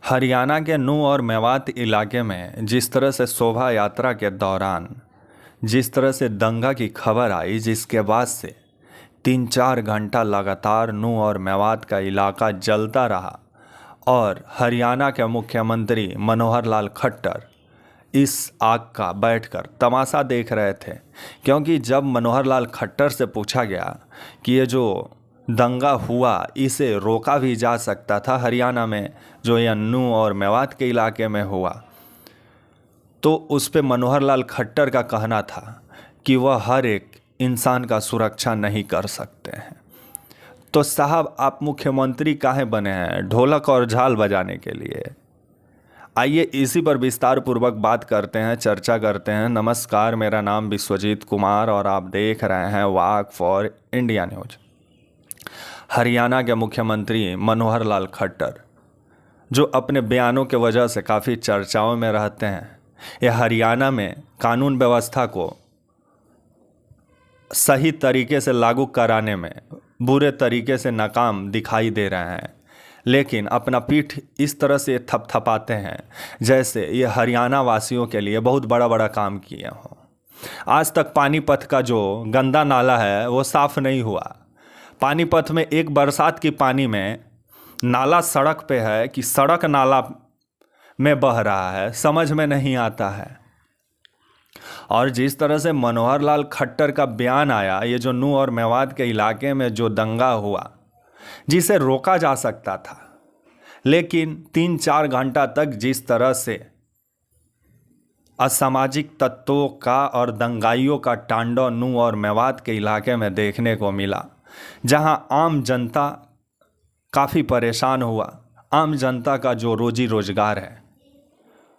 हरियाणा के नूंह और मेवात इलाके में जिस तरह से शोभा यात्रा के दौरान जिस तरह से दंगा की खबर आई, जिसके बाद से 3-4 घंटा लगातार नूंह और मेवात का इलाका जलता रहा और हरियाणा के मुख्यमंत्री मनोहर लाल खट्टर इस आग का बैठकर तमाशा देख रहे थे। क्योंकि जब मनोहर लाल खट्टर से पूछा गया कि ये जो दंगा हुआ इसे रोका भी जा सकता था, हरियाणा में जो यह नूंह और मेवात के इलाके में हुआ, तो उस पे मनोहर लाल खट्टर का कहना था कि वह हर एक इंसान का सुरक्षा नहीं कर सकते हैं। तो साहब, आप मुख्यमंत्री काहे बने हैं? ढोलक और झाल बजाने के लिए? आइए इसी पर विस्तार पूर्वक बात करते हैं, चर्चा करते हैं। नमस्कार, मेरा नाम विश्वजीत कुमार और आप देख रहे हैं वाक फॉर इंडिया न्यूज। हरियाणा के मुख्यमंत्री मनोहर लाल खट्टर, जो अपने बयानों के वजह से काफ़ी चर्चाओं में रहते हैं, यह हरियाणा में कानून व्यवस्था को सही तरीके से लागू कराने में बुरे तरीके से नाकाम दिखाई दे रहे हैं। लेकिन अपना पीठ इस तरह से थपथपाते हैं जैसे ये हरियाणा वासियों के लिए बहुत बड़ा बड़ा काम किए हों। आज तक पानीपत का जो गंदा नाला है वो साफ़ नहीं हुआ। पानीपत में एक बरसात की पानी में नाला सड़क पे है कि सड़क नाला में बह रहा है, समझ में नहीं आता है। और जिस तरह से मनोहर लाल खट्टर का बयान आया, ये जो नूंह और मेवात के इलाके में जो दंगा हुआ जिसे रोका जा सकता था, लेकिन 3-4 घंटा तक जिस तरह से असामाजिक तत्वों का और दंगाइयों का तांडव नूंह और मेवात के इलाके में देखने को मिला, जहां आम जनता काफ़ी परेशान हुआ। आम जनता का जो रोजी रोजगार है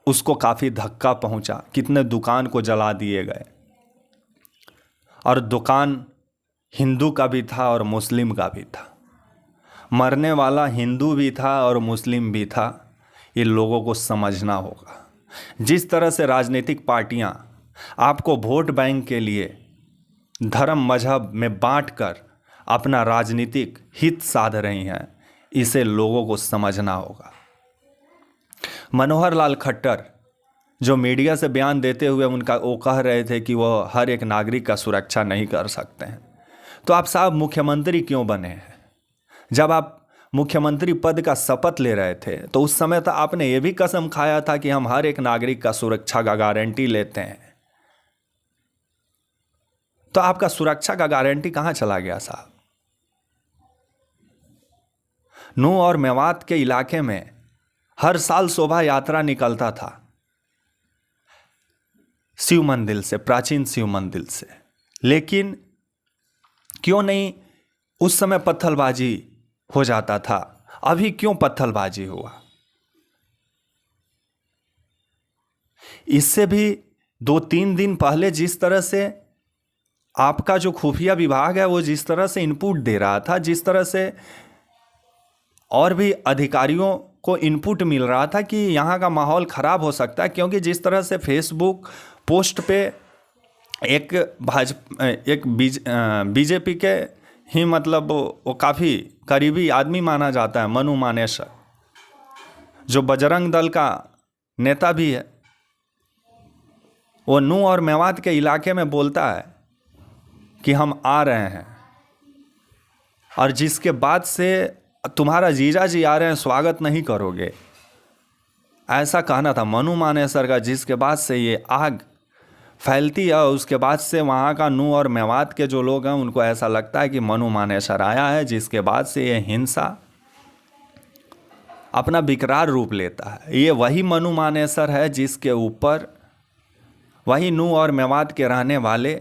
उसको काफ़ी धक्का पहुंचा। कितने दुकान को जला दिए गए, और दुकान हिंदू का भी था और मुस्लिम का भी था। मरने वाला हिंदू भी था और मुस्लिम भी था। ये लोगों को समझना होगा। जिस तरह से राजनीतिक पार्टियां आपको वोट बैंक के लिए धर्म मजहब में बांटकर अपना राजनीतिक हित साध रही हैं, इसे लोगों को समझना होगा। मनोहर लाल खट्टर जो मीडिया से बयान देते हुए वो कह रहे थे कि वह हर एक नागरिक का सुरक्षा नहीं कर सकते हैं, तो आप साहब मुख्यमंत्री क्यों बने हैं? जब आप मुख्यमंत्री पद का शपथ ले रहे थे तो उस समय तो आपने ये भी कसम खाया था कि हम हर एक नागरिक का सुरक्षा का गारंटी लेते हैं। तो आपका सुरक्षा का गारंटी कहां चला गया साहब? नूंह और मेवात के इलाके में हर साल शोभा यात्रा निकलता था शिव मंदिर से, प्राचीन शिव मंदिर से। लेकिन क्यों नहीं उस समय पत्थरबाजी हो जाता था? अभी क्यों पत्थरबाजी हुआ? इससे भी 2-3 दिन पहले जिस तरह से आपका जो खुफिया विभाग है वो जिस तरह से इनपुट दे रहा था, जिस तरह से और भी अधिकारियों को इनपुट मिल रहा था कि यहाँ का माहौल ख़राब हो सकता है, क्योंकि जिस तरह से फेसबुक पोस्ट पे एक बीजेपी के ही मतलब वो काफ़ी करीबी आदमी माना जाता है, मनु मानेसर, जो बजरंग दल का नेता भी है, वो नूंह और मेवात के इलाके में बोलता है कि हम आ रहे हैं, और जिसके बाद से तुम्हारा जीजा जी आ रहे हैं, स्वागत नहीं करोगे, ऐसा कहना था मनु मानेसर का। जिसके बाद से ये आग फैलती है, उसके बाद से वहाँ का नूंह और मेवात के जो लोग हैं उनको ऐसा लगता है कि मनु मानेसर आया है, जिसके बाद से ये हिंसा अपना विकराल रूप लेता है। ये वही मनु मानेसर है जिसके ऊपर वही नूंह और मेवात के रहने वाले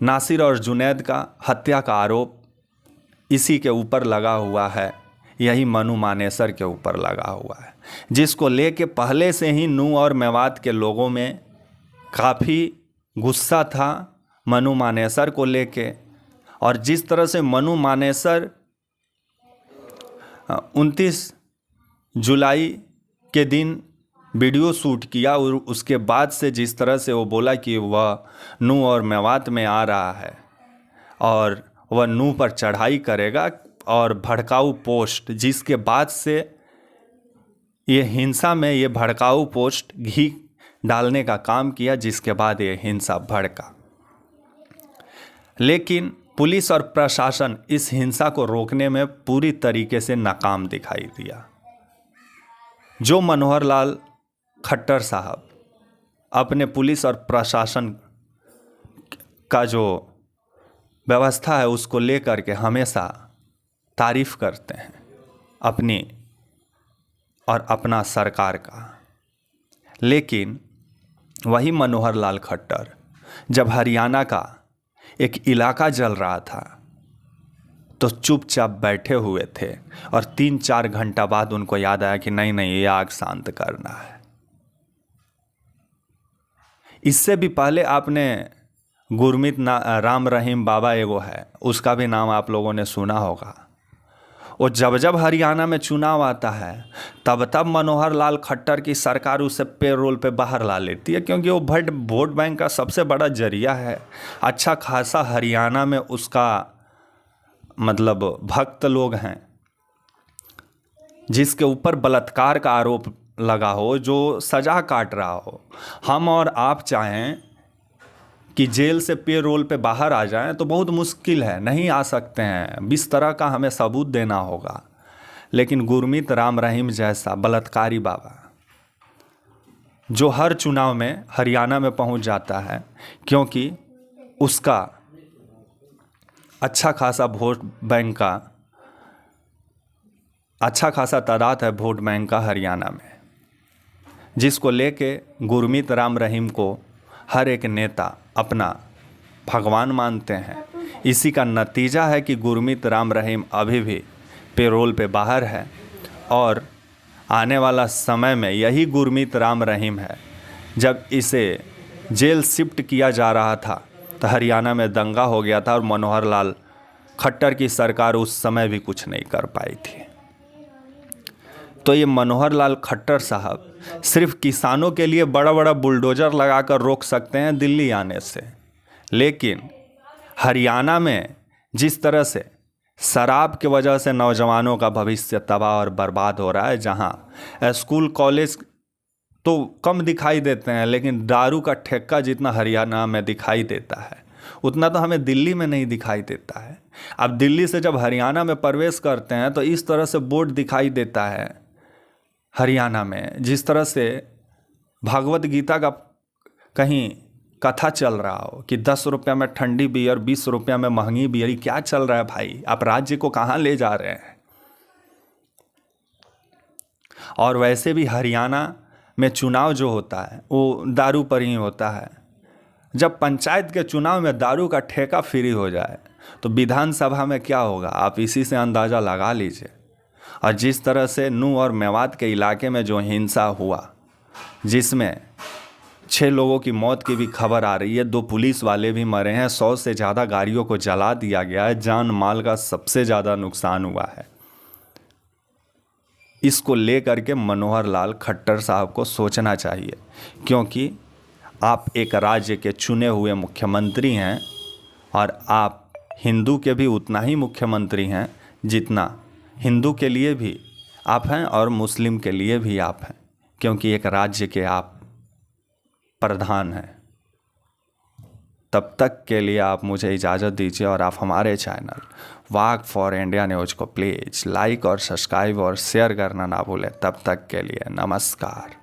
नासिर और जुनैद का हत्या का आरोप इसी के ऊपर लगा हुआ है, यही मनु मानेसर के ऊपर लगा हुआ है, जिसको लेके पहले से ही नूंह और मेवात के लोगों में काफ़ी गुस्सा था मनु मानेसर को लेके। और जिस तरह से मनु मानेसर 29 जुलाई के दिन वीडियो शूट किया और उसके बाद से जिस तरह से वो बोला कि वह नूंह और मेवात में आ रहा है और वह नूंह पर चढ़ाई करेगा, और भड़काऊ पोस्ट, जिसके बाद से ये हिंसा में ये भड़काऊ पोस्ट घी डालने का काम किया, जिसके बाद ये हिंसा भड़का। लेकिन पुलिस और प्रशासन इस हिंसा को रोकने में पूरी तरीके से नाकाम दिखाई दिया। जो मनोहर लाल खट्टर साहब अपने पुलिस और प्रशासन का जो व्यवस्था है उसको लेकर के हमेशा तारीफ करते हैं अपनी और अपना सरकार का, लेकिन वही मनोहर लाल खट्टर जब हरियाणा का एक इलाका जल रहा था तो चुपचाप बैठे हुए थे और 3-4 घंटा बाद उनको याद आया कि नहीं नहीं, ये आग शांत करना है। इससे भी पहले आपने गुरमीत राम रहीम बाबा एगो है, उसका भी नाम आप लोगों ने सुना होगा। और जब जब हरियाणा में चुनाव आता है तब तब मनोहर लाल खट्टर की सरकार उसे पेरोल पे बाहर ला लेती है, क्योंकि वो वोट बैंक का सबसे बड़ा जरिया है। अच्छा खासा हरियाणा में उसका मतलब भक्त लोग हैं, जिसके ऊपर बलात्कार का आरोप लगा हो, जो सज़ा काट रहा हो। हम और आप चाहें कि जेल से पेरोल पे बाहर आ जाएं तो बहुत मुश्किल है, नहीं आ सकते हैं, 20 तरह का हमें सबूत देना होगा। लेकिन गुरमीत राम रहीम जैसा बलात्कारी बाबा जो हर चुनाव में हरियाणा में पहुंच जाता है, क्योंकि उसका अच्छा खासा वोट बैंक का अच्छा खासा तादाद है वोट बैंक का हरियाणा में, जिसको लेके गुरमीत राम रहीम को हर एक नेता अपना भगवान मानते हैं। इसी का नतीजा है कि गुरमीत राम रहीम अभी भी पेरोल पे बाहर है और आने वाला समय में यही गुरमीत राम रहीम है। जब इसे जेल शिफ्ट किया जा रहा था तो हरियाणा में दंगा हो गया था और मनोहर लाल खट्टर की सरकार उस समय भी कुछ नहीं कर पाई थी। तो ये मनोहर लाल खट्टर साहब सिर्फ किसानों के लिए बड़ा बड़ा बुलडोज़र लगाकर रोक सकते हैं दिल्ली आने से, लेकिन हरियाणा में जिस तरह से शराब की वजह से नौजवानों का भविष्य तबाह और बर्बाद हो रहा है, जहां स्कूल कॉलेज तो कम दिखाई देते हैं, लेकिन दारू का ठेका जितना हरियाणा में दिखाई देता है उतना तो हमें दिल्ली में नहीं दिखाई देता है। अब दिल्ली से जब हरियाणा में प्रवेश करते हैं तो इस तरह से बोर्ड दिखाई देता है हरियाणा में, जिस तरह से भागवत गीता का कहीं कथा चल रहा हो कि 10 रुपये में ठंडी बियर, 20 रुपये में महंगी बियर। क्या चल रहा है भाई? आप राज्य को कहाँ ले जा रहे हैं? और वैसे भी हरियाणा में चुनाव जो होता है वो दारू पर ही होता है। जब पंचायत के चुनाव में दारू का ठेका फ्री हो जाए तो विधानसभा में क्या होगा, आप इसी से अंदाज़ा लगा लीजिए। और जिस तरह से नूंह और मेवात के इलाके में जो हिंसा हुआ, जिसमें 6 लोगों की मौत की भी खबर आ रही है, 2 पुलिस वाले भी मरे हैं, 100 से ज़्यादा गाड़ियों को जला दिया गया है, जान माल का सबसे ज़्यादा नुकसान हुआ है। इसको लेकर के मनोहर लाल खट्टर साहब को सोचना चाहिए, क्योंकि आप एक राज्य के चुने हुए मुख्यमंत्री हैं और आप हिंदू के भी उतना ही मुख्यमंत्री हैं जितना हिंदू के लिए भी आप हैं और मुस्लिम के लिए भी आप हैं, क्योंकि एक राज्य के आप प्रधान हैं। तब तक के लिए आप मुझे इजाज़त दीजिए और आप हमारे channel walk for India news को प्लीज़ लाइक और सब्सक्राइब और शेयर करना ना भूलें। तब तक के लिए नमस्कार।